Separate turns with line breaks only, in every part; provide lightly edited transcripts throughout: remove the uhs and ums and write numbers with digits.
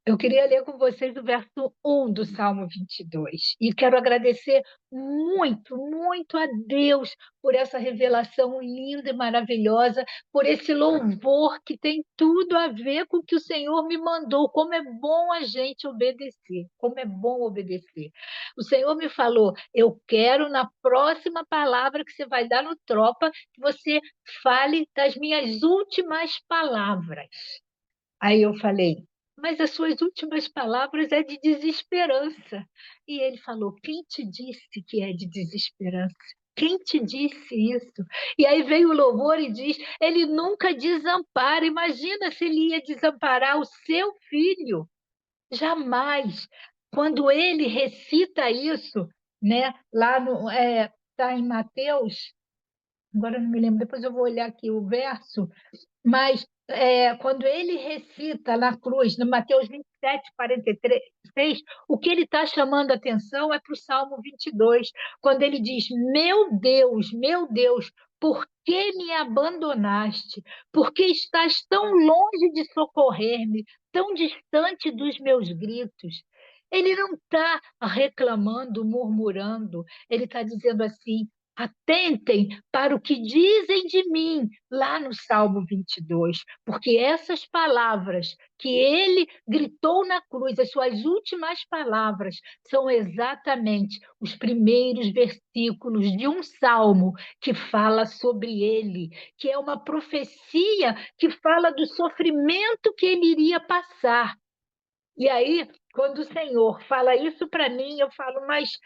Eu queria ler com vocês o verso 1 do Salmo 22. E quero agradecer muito, muito a Deus por essa revelação linda e maravilhosa, por esse louvor que tem tudo a ver com o que o Senhor me mandou. Como é bom a gente obedecer, como é bom obedecer. O Senhor me falou: eu quero na próxima palavra que você vai dar no Tropa, que você fale das minhas últimas palavras. Aí eu falei, mas as suas últimas palavras é de desesperança. E ele falou, quem te disse que é de desesperança? Quem te disse isso? E aí veio o louvor e diz, ele nunca desampara. Imagina se ele ia desamparar o seu filho. Jamais. Quando ele recita isso, né, lá no, tá em Mateus, agora eu não me lembro, depois eu vou olhar aqui o verso, mas quando ele recita na cruz, no Mateus 27, 43, o que ele está chamando a atenção é para o Salmo 22, quando ele diz: meu Deus, por que me abandonaste? Por que estás tão longe de socorrer-me, tão distante dos meus gritos? Ele não está reclamando, murmurando, ele está dizendo assim: atentem para o que dizem de mim, lá no Salmo 22, porque essas palavras que ele gritou na cruz, as suas últimas palavras, são exatamente os primeiros versículos de um salmo que fala sobre ele, que é uma profecia que fala do sofrimento que ele iria passar. E aí, quando o Senhor fala isso para mim, eu falo, mas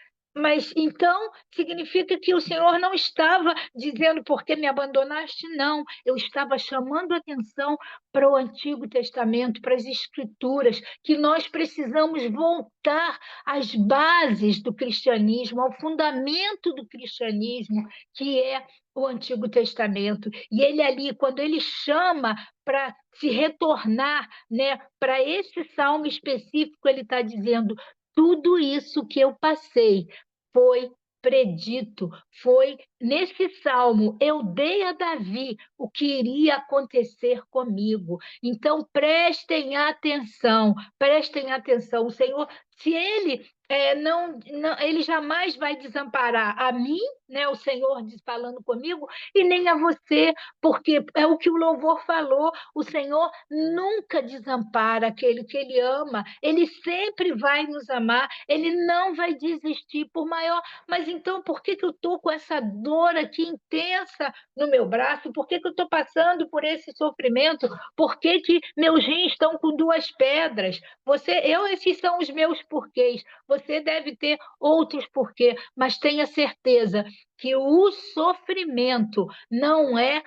então significa que o Senhor não estava dizendo por que me abandonaste? Não, eu estava chamando atenção para o Antigo Testamento, para as Escrituras, que nós precisamos voltar às bases do cristianismo, ao fundamento do cristianismo, que é o Antigo Testamento. E ele ali, quando ele chama para se retornar, né, para esse salmo específico, ele está dizendo: tudo isso que eu passei foi predito, foi nesse salmo, eu dei a Davi o que iria acontecer comigo. Então, prestem atenção. O Senhor, se ele ele jamais vai desamparar a mim, né, o Senhor falando comigo, e nem a você, porque é o que o louvor falou, o Senhor nunca desampara aquele que Ele ama, Ele sempre vai nos amar, Ele não vai desistir, por maior. Mas então, por que eu estou com essa dor aqui intensa no meu braço? Por que eu estou passando por esse sofrimento? Por que meus rins estão com duas pedras? Esses são os meus porquês. Você deve ter outros porquês, mas tenha certeza que o sofrimento não é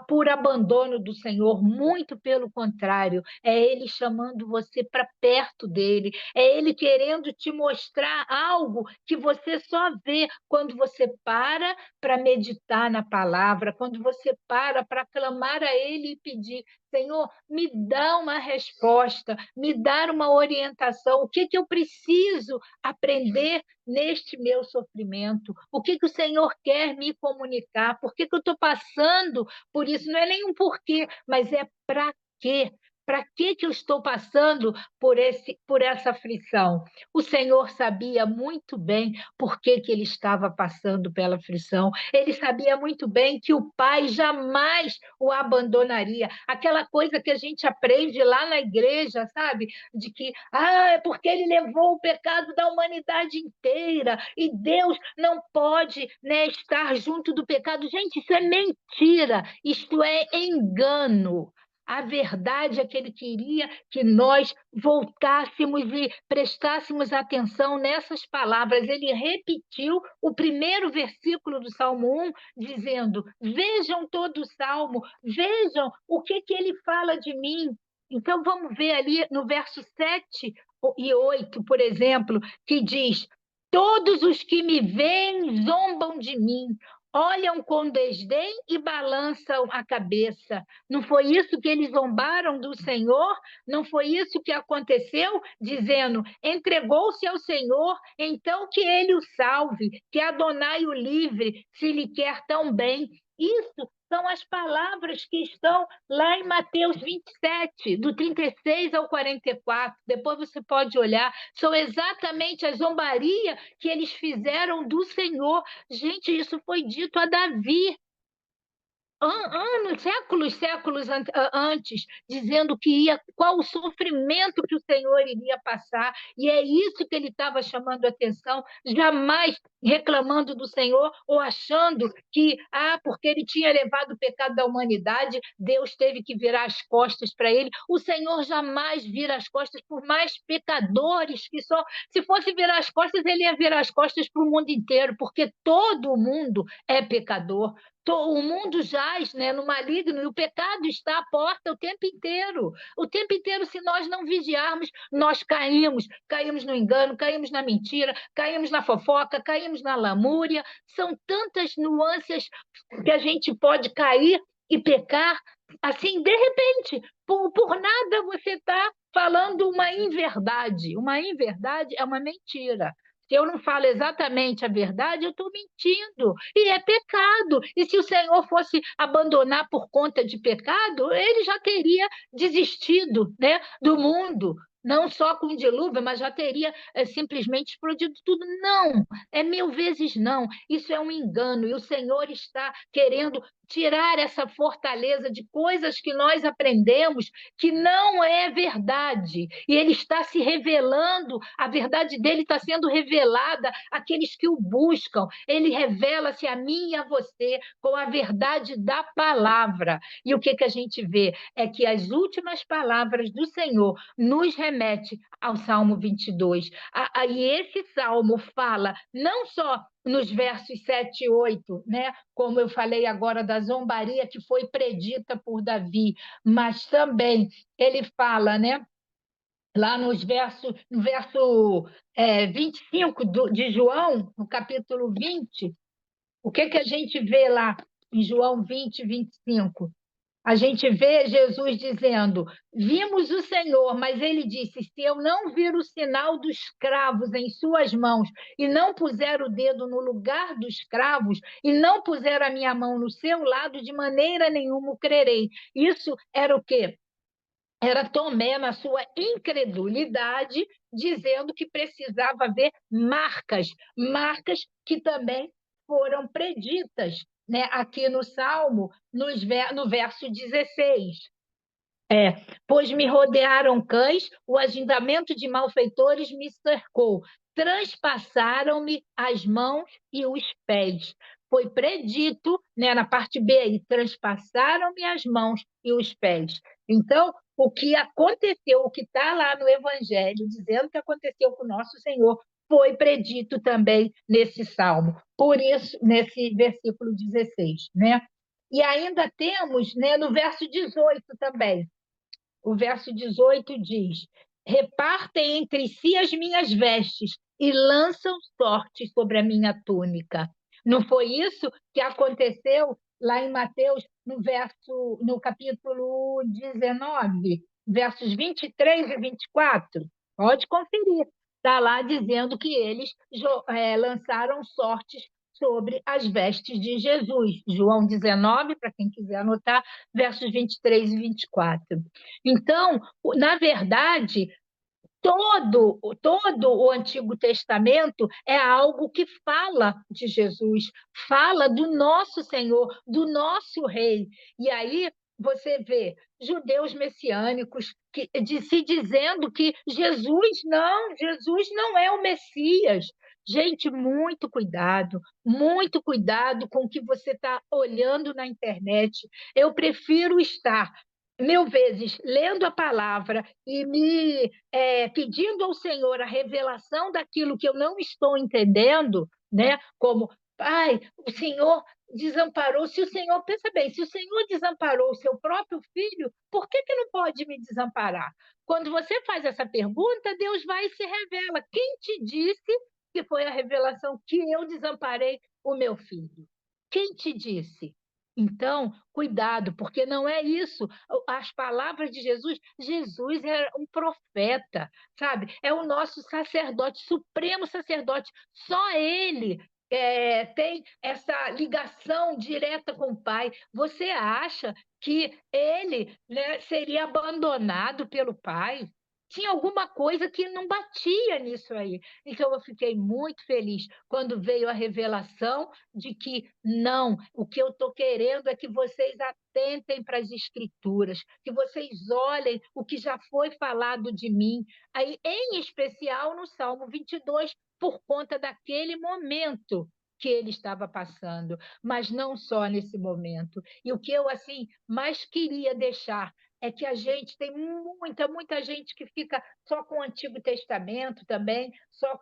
por abandono do Senhor, muito pelo contrário, é Ele chamando você para perto dele, é Ele querendo te mostrar algo que você só vê quando você para meditar na palavra, quando você para clamar a Ele e pedir: Senhor, me dá uma resposta, me dá uma orientação, o que eu preciso aprender neste meu sofrimento, o que o Senhor quer me comunicar, por que eu estou passando por isso, não é nem um porquê, mas é para quê? Para que eu estou passando por essa aflição? O Senhor sabia muito bem por que ele estava passando pela aflição. Ele sabia muito bem que o Pai jamais o abandonaria. Aquela coisa que a gente aprende lá na igreja, sabe? De que é porque ele levou o pecado da humanidade inteira e Deus não pode, né, estar junto do pecado. Gente, isso é mentira, isto é engano. A verdade é que ele queria que nós voltássemos e prestássemos atenção nessas palavras. Ele repetiu o primeiro versículo do Salmo 1, dizendo: vejam todo o Salmo, vejam o que ele fala de mim. Então, vamos ver ali no verso 7 e 8, por exemplo, que diz: todos os que me veem zombam de mim, olham com desdém e balançam a cabeça. Não foi isso que eles zombaram do Senhor? Não foi isso que aconteceu? Dizendo: entregou-se ao Senhor, então que ele o salve, que Adonai o livre, se lhe quer tão bem. Isso são as palavras que estão lá em Mateus 27, do 36 ao 44. Depois você pode olhar, são exatamente a zombaria que eles fizeram do Senhor. Gente, isso foi dito a Davi anos, antes, dizendo que ia, qual o sofrimento que o Senhor iria passar, e é isso que ele estava chamando a atenção, jamais reclamando do Senhor ou achando que, porque ele tinha levado o pecado da humanidade, Deus teve que virar as costas para ele. O Senhor jamais vira as costas por mais pecadores que só. Se fosse virar as costas, ele ia virar as costas para o mundo inteiro, porque todo mundo é pecador. O mundo jaz, né, no maligno, e o pecado está à porta o tempo inteiro. O tempo inteiro, se nós não vigiarmos, nós caímos. Caímos no engano, caímos na mentira, caímos na fofoca, caímos na lamúria. São tantas nuances que a gente pode cair e pecar. Assim, de repente, por nada você está falando uma inverdade. Uma inverdade é uma mentira. Se eu não falo exatamente a verdade, eu estou mentindo. E é pecado. E se o Senhor fosse abandonar por conta de pecado, ele já teria desistido, né, do mundo. Não só com o dilúvio, mas já teria simplesmente explodido tudo. Não, é mil vezes não. Isso é um engano. E o Senhor está querendo tirar essa fortaleza de coisas que nós aprendemos que não é verdade. E ele está se revelando, a verdade dele está sendo revelada àqueles que o buscam. Ele revela-se a mim e a você com a verdade da palavra. E o que, que a gente vê? É que as últimas palavras do Senhor nos remete ao Salmo 22. E esse salmo fala não só nos versos 7 e 8, né? Como eu falei agora da zombaria que foi predita por Davi, mas também ele fala, né? Lá no verso 25 de João, no capítulo 20, o que, que a gente vê lá em João 20, 25? A gente vê Jesus dizendo: vimos o Senhor, mas ele disse: se eu não vir o sinal dos cravos em suas mãos, e não puser o dedo no lugar dos cravos, e não puser a minha mão no seu lado, de maneira nenhuma o crerei. Isso era o quê? Era Tomé, na sua incredulidade, dizendo que precisava ver marcas, marcas que também foram preditas, né, aqui no Salmo, no verso 16. Pois me rodearam cães, o ajuntamento de malfeitores me cercou, transpassaram-me as mãos e os pés. Foi predito, né, na parte B aí, transpassaram-me as mãos e os pés. Então, o que aconteceu, o que está lá no Evangelho, dizendo que aconteceu com o nosso Senhor, foi predito também nesse salmo, por isso, nesse versículo 16, né? E ainda temos, né, no verso 18 também, o verso 18 diz: repartem entre si as minhas vestes e lançam sorte sobre a minha túnica. Não foi isso que aconteceu lá em Mateus, no capítulo 19, versos 23 e 24? Pode conferir. Está lá dizendo que eles lançaram sortes sobre as vestes de Jesus. João 19, para quem quiser anotar, versos 23 e 24. Então, na verdade, todo o Antigo Testamento é algo que fala de Jesus, fala do nosso Senhor, do nosso Rei. E aí você vê judeus messiânicos se dizendo que Jesus não é o Messias. Gente, muito cuidado com o que você está olhando na internet. Eu prefiro estar mil vezes lendo a palavra e me pedindo ao Senhor a revelação daquilo que eu não estou entendendo, né? Como, Pai, o Senhor desamparou. Se o Senhor, pensa bem, se o Senhor desamparou o seu próprio filho, por que, que não pode me desamparar? Quando você faz essa pergunta, Deus vai e se revela. Quem te disse que foi a revelação que eu desamparei o meu filho? Quem te disse? Então, cuidado, porque não é isso. As palavras de Jesus, Jesus é um profeta, sabe? É o nosso sacerdote, supremo sacerdote. Só ele tem essa ligação direta com o pai. Você acha que ele, né, seria abandonado pelo pai? Tinha alguma coisa que não batia nisso aí. Então eu fiquei muito feliz quando veio a revelação de que não, o que eu estou querendo é que vocês atentem para as escrituras, que vocês olhem o que já foi falado de mim, aí, em especial no Salmo 22, por conta daquele momento que ele estava passando, mas não só nesse momento. E o que eu assim mais queria deixar é que a gente tem muita gente que fica só com o Antigo Testamento também, só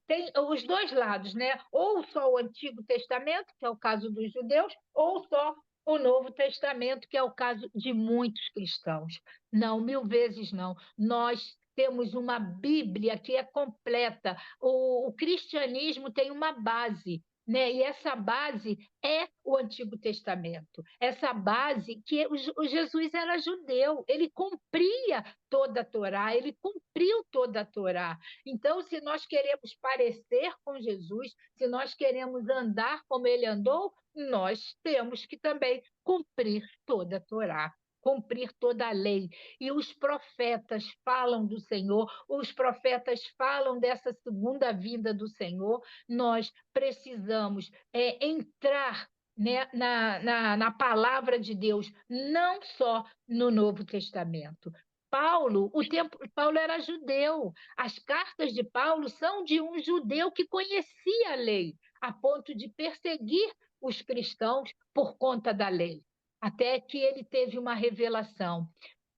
tem os dois lados, né? Ou só o Antigo Testamento, que é o caso dos judeus, ou só o Novo Testamento, que é o caso de muitos cristãos. Não, mil vezes não. Nós temos uma Bíblia que é completa. O cristianismo tem uma base, né? E essa base é o Antigo Testamento. Essa base que o Jesus era judeu, ele cumpria toda a Torá, ele cumpriu toda a Torá. Então, se nós queremos parecer com Jesus, se nós queremos andar como ele andou, nós temos que também cumprir toda a Torá, cumprir toda a lei. E os profetas falam do Senhor, os profetas falam dessa segunda vinda do Senhor. Nós precisamos entrar, né, na palavra de Deus, não só no Novo Testamento. Paulo era judeu. As cartas de Paulo são de um judeu que conhecia a lei, a ponto de perseguir os cristãos por conta da lei, até que ele teve uma revelação.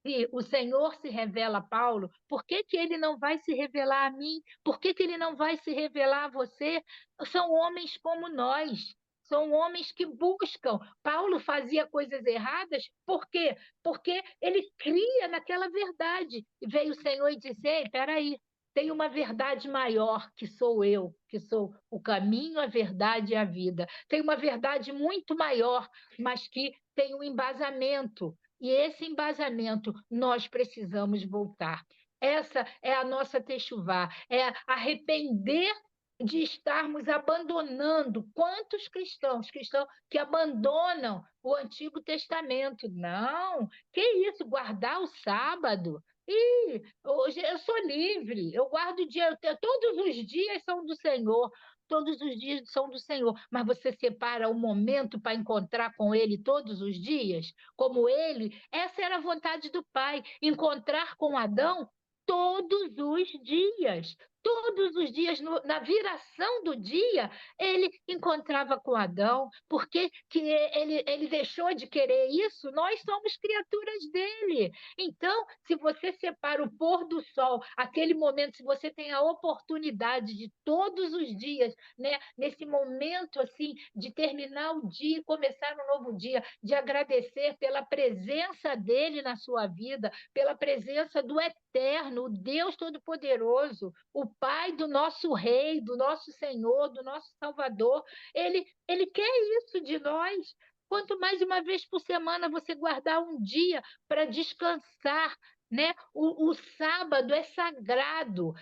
Se o Senhor se revela a Paulo, por que que ele não vai se revelar a mim? Por que que ele não vai se revelar a você? São homens como nós. São homens que buscam. Paulo fazia coisas erradas, por quê? Porque ele cria naquela verdade. E veio o Senhor e disse: Ei, peraí, tem uma verdade maior, que sou eu, que sou o caminho, a verdade e a vida. Tem uma verdade muito maior, mas que tem um embasamento. E esse embasamento nós precisamos voltar. Essa é a nossa techuvá, é arrepender de estarmos abandonando. Quantos cristãos que abandonam o Antigo Testamento? Não, que isso, guardar o sábado? Ih, hoje eu sou livre, eu guardo o dia, todos os dias são do Senhor. Todos os dias são do Senhor, mas você separa um momento para encontrar com Ele todos os dias, como Ele? Essa era a vontade do Pai, encontrar com Adão todos os dias. Todos os dias, na viração do dia, ele encontrava com Adão. Por que, que ele deixou de querer isso? Nós somos criaturas dele. Então, se você separa o pôr do sol, aquele momento, se você tem a oportunidade de todos os dias, né, nesse momento assim, de terminar o dia e começar um novo dia, de agradecer pela presença dele na sua vida, pela presença do Eterno, o Deus Todo-Poderoso, o Pai do nosso Rei, do nosso Senhor, do nosso Salvador. Ele quer isso de nós. Quanto mais uma vez por semana você guardar um dia para descansar, né? O sábado é sagrado.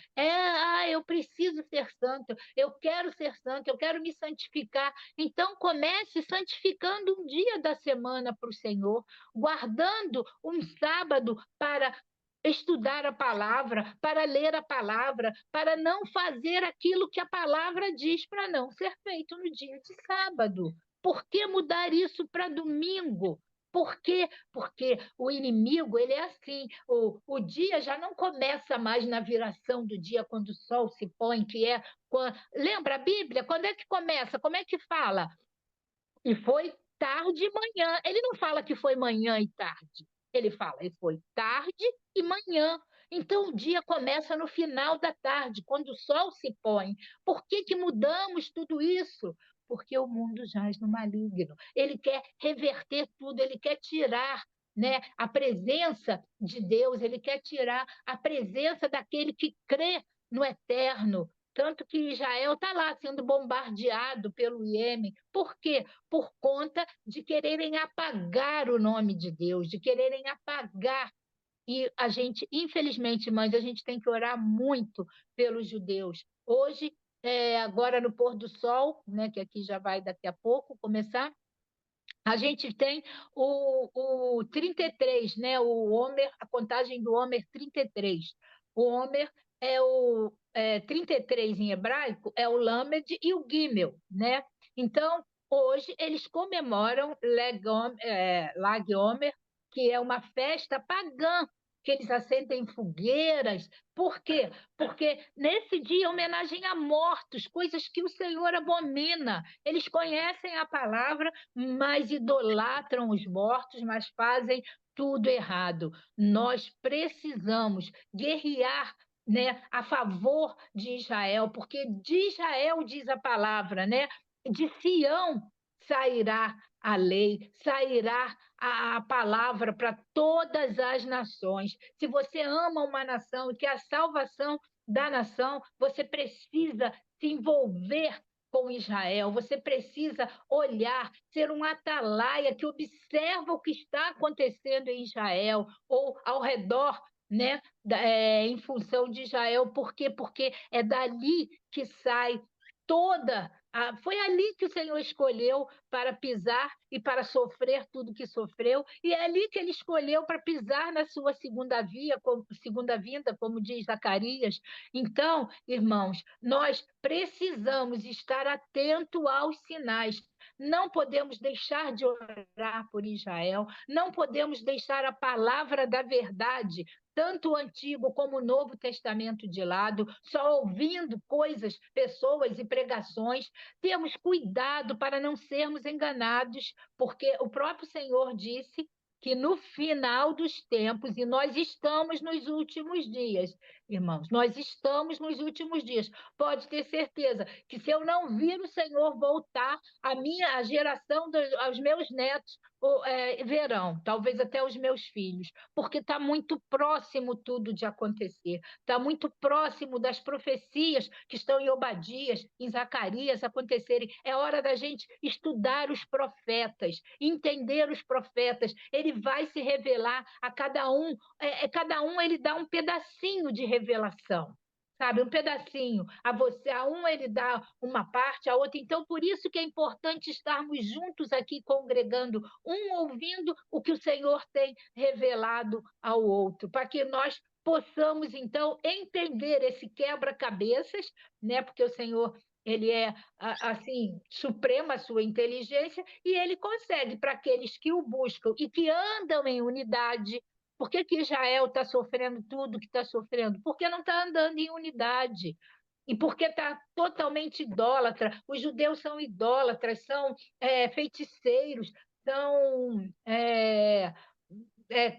Eu preciso ser santo, eu quero ser santo, eu quero me santificar. Então comece santificando um dia da semana para o Senhor, guardando um sábado para estudar a palavra, para ler a palavra, para não fazer aquilo que a palavra diz para não ser feito no dia de sábado. Por que mudar isso para domingo? Por quê? Porque o inimigo, ele é assim, o dia já não começa mais na viração do dia, quando o sol se põe, que é... Lembra a Bíblia? Quando é que começa? Como é que fala? E foi tarde e manhã. Ele não fala que foi manhã e tarde. Ele fala, e foi tarde e manhã. Então o dia começa no final da tarde, quando o sol se põe. Por que que mudamos tudo isso? Porque o mundo jaz no maligno. Ele quer reverter tudo, ele quer tirar, né, a presença de Deus, ele quer tirar a presença daquele que crê no eterno. Tanto que Israel está lá sendo bombardeado pelo Iêmen. Por quê? Por conta de quererem apagar o nome de Deus, de quererem apagar. E a gente, infelizmente, mães, a gente tem que orar muito pelos judeus. Hoje agora no pôr do sol, né, que aqui já vai daqui a pouco começar. A gente tem o 33, né? O Homer, a contagem do Homer 33. O Homer é o 33 em hebraico, é o Lamed e o Gimel, né? Então, hoje eles comemoram Lag Omer, que é uma festa pagã, que eles acendem fogueiras. Por quê? Porque nesse dia homenagem a mortos, coisas que o Senhor abomina. Eles conhecem a palavra, mas idolatram os mortos, mas fazem tudo errado. Nós precisamos guerrear, né, a favor de Israel, porque de Israel diz a palavra, né? De Sião sairá a lei, sairá a palavra para todas as nações. Se você ama uma nação e quer a salvação da nação, você precisa se envolver com Israel, você precisa olhar, ser um atalaia que observa o que está acontecendo em Israel ou ao redor, né, em função de Israel. Por quê? Porque é dali que sai toda. Foi ali que o Senhor escolheu para pisar e para sofrer tudo que sofreu, e é ali que ele escolheu para pisar na sua segunda vinda, como diz Zacarias. Então, irmãos, nós precisamos estar atento aos sinais. Não podemos deixar de orar por Israel, não podemos deixar a palavra da verdade, tanto o Antigo como o Novo Testamento, de lado, só ouvindo coisas, pessoas e pregações. Temos cuidado para não sermos enganados, porque o próprio Senhor disse que no final dos tempos, e nós estamos nos últimos dias, irmãos, nós estamos nos últimos dias. Pode ter certeza que se eu não vir o Senhor voltar, a geração, aos meus netos verão, talvez até os meus filhos, porque está muito próximo tudo de acontecer, está muito próximo das profecias que estão em Obadias, em Zacarias acontecerem. É hora da gente estudar os profetas, entender os profetas. Ele vai se revelar a cada um, cada um ele dá um pedacinho de revelação. Sabe, um pedacinho. A você, a um ele dá uma parte, a outra. Então, por isso que é importante estarmos juntos aqui, congregando, um ouvindo o que o Senhor tem revelado ao outro, para que nós possamos, então, entender esse quebra-cabeças, né? Porque o Senhor, ele é, assim, suprema a sua inteligência, e ele concede para aqueles que o buscam e que andam em unidade. Por que que Israel está sofrendo tudo que está sofrendo? Porque não está andando em unidade. E porque está totalmente idólatra. Os judeus são idólatras, são feiticeiros, são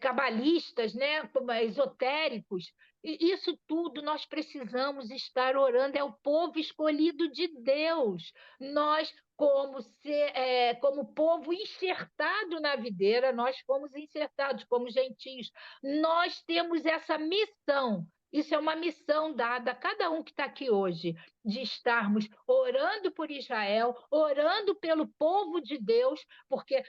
cabalistas, né? Esotéricos. E isso tudo nós precisamos estar orando. É o povo escolhido de Deus. Nós, como povo enxertado na videira, nós fomos enxertados como gentios. Nós temos essa missão. Isso é uma missão dada a cada um que está aqui hoje, de estarmos orando por Israel, orando pelo povo de Deus, porque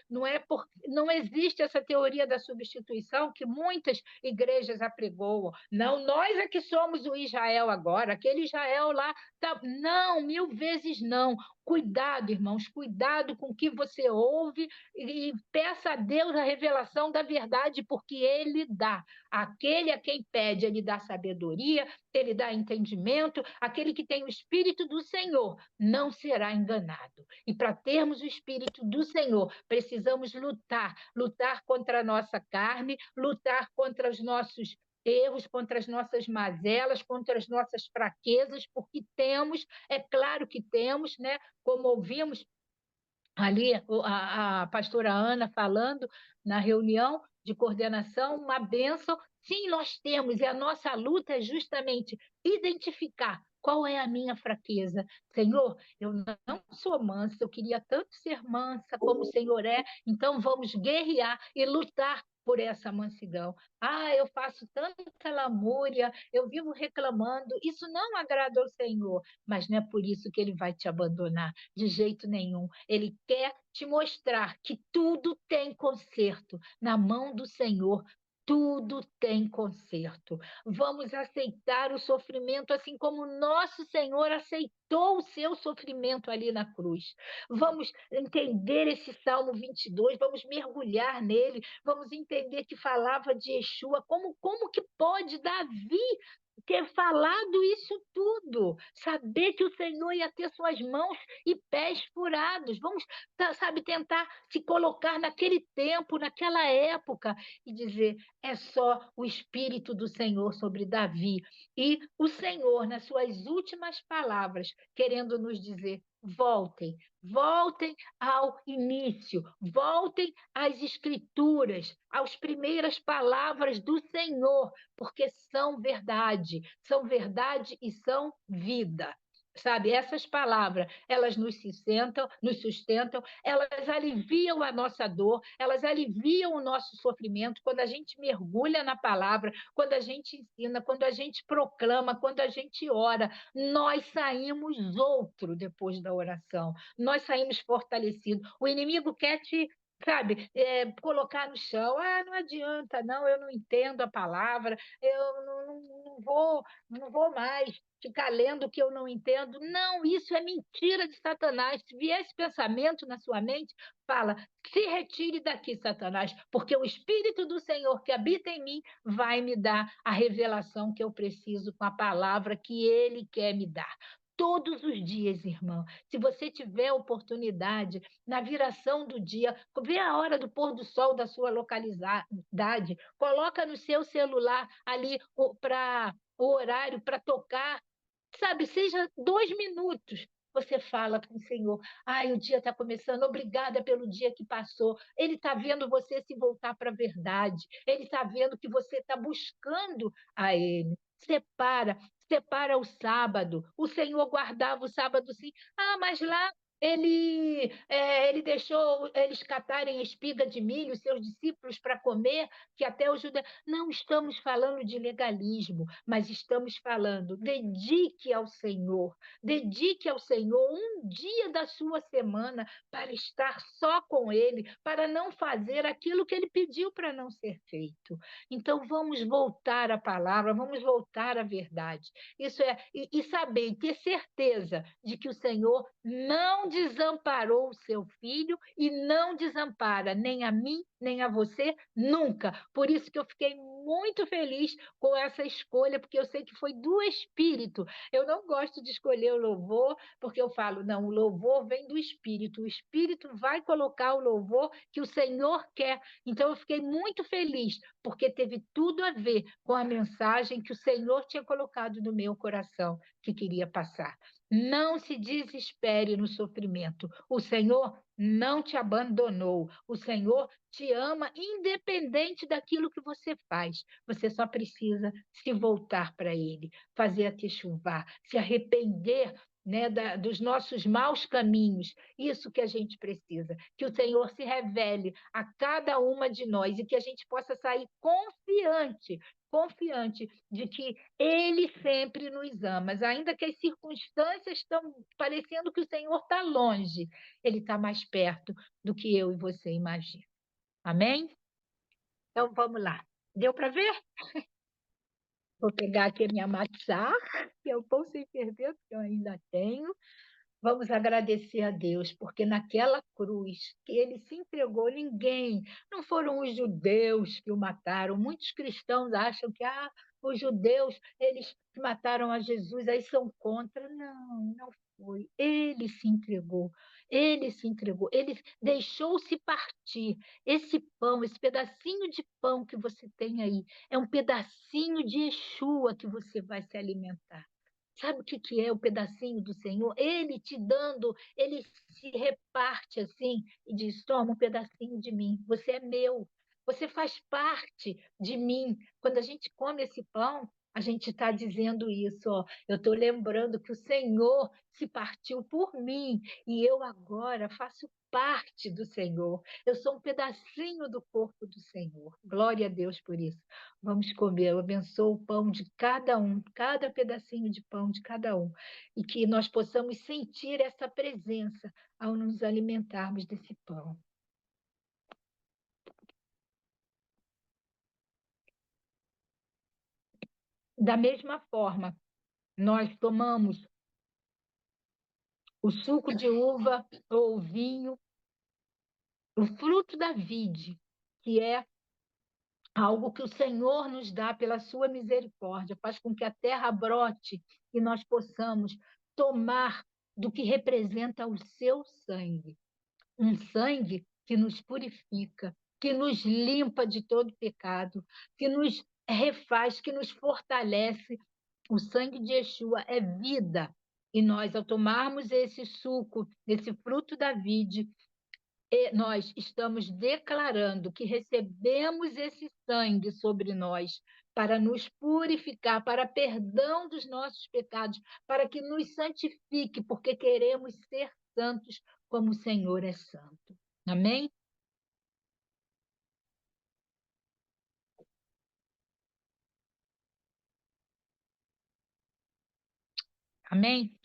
não existe essa teoria da substituição que muitas igrejas apregoam. Não, nós é que somos o Israel agora, aquele Israel lá. Não, mil vezes não. Cuidado, irmãos, cuidado com o que você ouve e peça a Deus a revelação da verdade, porque Ele dá. Aquele a quem pede, Ele dá sabedoria, Ele dá entendimento. Aquele que tem o Espírito do Senhor não será enganado. E para termos o Espírito do Senhor, precisamos lutar contra a nossa carne, lutar contra os nossos erros, contra as nossas mazelas, contra as nossas fraquezas, porque temos, é claro que temos, né? Como ouvimos ali a pastora Ana falando na reunião de coordenação, uma bênção. Sim, nós temos, e a nossa luta é justamente identificar qual é a minha fraqueza. Senhor, eu não sou mansa, eu queria tanto ser mansa como o Senhor é, então vamos guerrear e lutar por essa mansidão. Eu faço tanta lamúria, eu vivo reclamando, isso não agrada ao Senhor, mas não é por isso que Ele vai te abandonar, de jeito nenhum. Ele quer te mostrar que tudo tem conserto na mão do Senhor. tudo tem conserto. Vamos aceitar o sofrimento assim como nosso Senhor aceitou o seu sofrimento ali na cruz. Vamos entender esse Salmo 22, vamos mergulhar nele, vamos entender que falava de Yeshua, como que pode Davi ter falado isso tudo, saber que o Senhor ia ter suas mãos e pés furados. Vamos, sabe, tentar se colocar naquele tempo, naquela época e dizer: é só o Espírito do Senhor sobre Davi. E o Senhor, nas suas últimas palavras, querendo nos dizer: voltem, voltem ao início, voltem às Escrituras, às primeiras palavras do Senhor, porque são verdade e são vida. Sabe, essas palavras, elas nos sustentam, elas aliviam a nossa dor, elas aliviam o nosso sofrimento quando a gente mergulha na palavra, quando a gente ensina, quando a gente proclama, quando a gente ora, nós saímos outro depois da oração, nós saímos fortalecidos. O inimigo quer te, sabe, colocar no chão. Ah, não adianta, não, eu não entendo a palavra, eu não vou mais ficar lendo o que eu não entendo. Não, isso é mentira de Satanás. Se vier esse pensamento na sua mente, fala: se retire daqui, Satanás, porque o Espírito do Senhor que habita em mim vai me dar a revelação que eu preciso com a palavra que ele quer me dar. Todos os dias, irmão, se você tiver oportunidade, na viração do dia, vê a hora do pôr do sol da sua localidade, coloca no seu celular ali para o horário para tocar, sabe, seja 2 minutos. Você fala com o Senhor: ai, o dia está começando, obrigada pelo dia que passou. Ele está vendo você se voltar para a verdade, ele está vendo que você está buscando a Ele. Separa o sábado. O Senhor guardava o sábado sim. Ah, mas lá ele deixou eles catarem espiga de milho, seus discípulos, para comer, que até o judeu. Não estamos falando de legalismo, mas estamos falando, dedique ao Senhor um dia da sua semana para estar só com Ele, para não fazer aquilo que Ele pediu para não ser feito. Então vamos voltar à palavra, vamos voltar à verdade. Isso é, e saber, e ter certeza de que o Senhor não desamparou o seu filho e não desampara nem a mim, nem a você, nunca. Por isso que eu fiquei muito feliz com essa escolha, porque eu sei que foi do Espírito. Eu não gosto de escolher o louvor, porque eu falo: não, o louvor vem do Espírito. O Espírito vai colocar o louvor que o Senhor quer. Então eu fiquei muito feliz, porque teve tudo a ver com a mensagem que o Senhor tinha colocado no meu coração, que queria passar. Não se desespere no sofrimento. O Senhor não te abandonou. O Senhor te ama, independente daquilo que você faz. Você só precisa se voltar para Ele, fazer a techuvá, se arrepender, né, dos nossos maus caminhos. Isso que a gente precisa. Que o Senhor se revele a cada uma de nós e que a gente possa sair confiante de que Ele sempre nos ama, ainda que as circunstâncias estão parecendo que o Senhor está longe, Ele está mais perto do que eu e você imaginam. Amém? Então vamos lá. Deu para ver? Vou pegar aqui a minha matzá, que é o pão sem fermento que eu ainda tenho. Vamos agradecer a Deus, porque naquela cruz que ele se entregou, não foram os judeus que o mataram. Muitos cristãos acham que os judeus eles mataram a Jesus, aí são contra. Não, não foi. Ele se entregou, ele deixou-se partir. Esse pão, esse pedacinho de pão que você tem aí, é um pedacinho de Yeshua que você vai se alimentar. Sabe o que que é o pedacinho do Senhor? Ele te dando, ele se reparte assim e diz: toma um pedacinho de mim, você é meu, você faz parte de mim. Quando a gente come esse pão, a gente está dizendo isso, ó, eu estou lembrando que o Senhor se partiu por mim e eu agora faço parte do Senhor. Eu sou um pedacinho do corpo do Senhor. Glória a Deus por isso. Vamos comer. Eu abençoo o pão de cada um, cada pedacinho de pão de cada um, e que nós possamos sentir essa presença ao nos alimentarmos desse pão. Da mesma forma, nós tomamos o suco de uva ou o vinho, o fruto da vide, que é algo que o Senhor nos dá pela sua misericórdia, faz com que a terra brote e nós possamos tomar do que representa o seu sangue. Um sangue que nos purifica, que nos limpa de todo pecado, que nos refaz, que nos fortalece. O sangue de Yeshua é vida. E nós, ao tomarmos esse suco, esse fruto da vide, nós estamos declarando que recebemos esse sangue sobre nós para nos purificar, para perdão dos nossos pecados, para que nos santifique, porque queremos ser santos como o Senhor é santo. Amém? Amém?